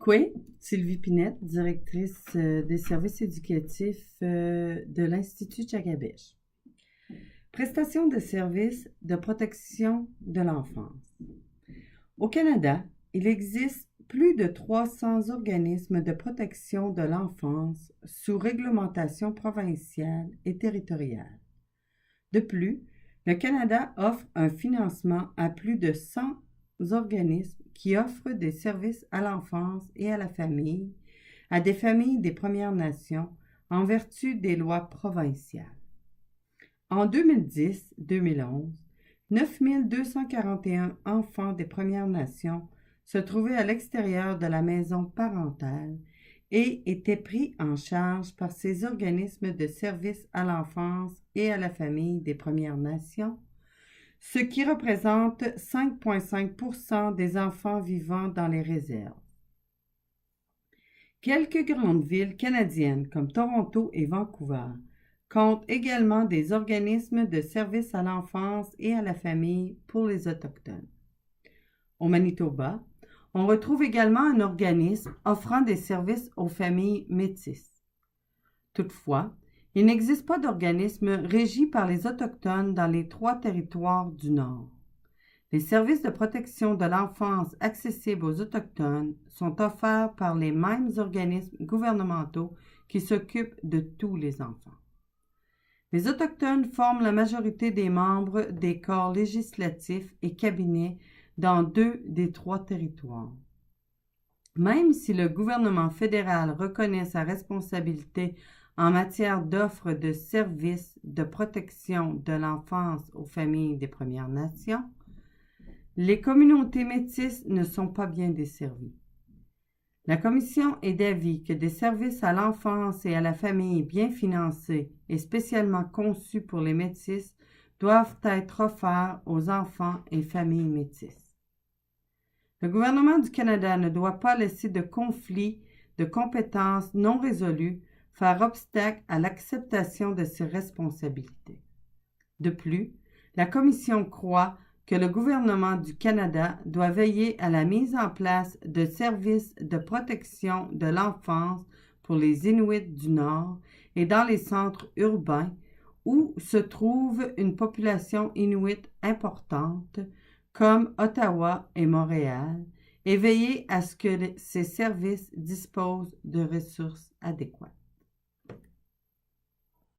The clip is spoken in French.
Oui, Sylvie Pinette, directrice des services éducatifs de l'Institut Tchagabèche. Prestation de services de protection de l'enfance. Au Canada, il existe plus de 300 organismes de protection de l'enfance sous réglementation provinciale et territoriale. De plus, le Canada offre un financement à plus de 100 organismes qui offrent des services à l'enfance et à la famille, à des familles des Premières Nations, en vertu des lois provinciales. En 2010-2011, 9 241 enfants des Premières Nations se trouvaient à l'extérieur de la maison parentale et étaient pris en charge par ces organismes de services à l'enfance et à la famille des Premières Nations, ce qui représente 5,5% des enfants vivant dans les réserves. Quelques grandes villes canadiennes comme Toronto et Vancouver comptent également des organismes de services à l'enfance et à la famille pour les Autochtones. Au Manitoba, on retrouve également un organisme offrant des services aux familles métisses. Toutefois, il n'existe pas d'organisme régi par les Autochtones dans les 3 territoires du Nord. Les services de protection de l'enfance accessibles aux Autochtones sont offerts par les mêmes organismes gouvernementaux qui s'occupent de tous les enfants. Les Autochtones forment la majorité des membres des corps législatifs et cabinets dans 2 des 3 territoires. Même si le gouvernement fédéral reconnaît sa responsabilité en matière d'offre de services de protection de l'enfance aux familles des Premières Nations, les communautés métisses ne sont pas bien desservies. La Commission est d'avis que des services à l'enfance et à la famille bien financés et spécialement conçus pour les métisses doivent être offerts aux enfants et familles métisses. Le gouvernement du Canada ne doit pas laisser de conflits de compétences non résolus faire obstacle à l'acceptation de ses responsabilités. De plus, la Commission croit que le gouvernement du Canada doit veiller à la mise en place de services de protection de l'enfance pour les Inuits du Nord et dans les centres urbains où se trouve une population inuite importante, comme Ottawa et Montréal, et veiller à ce que ces services disposent de ressources adéquates.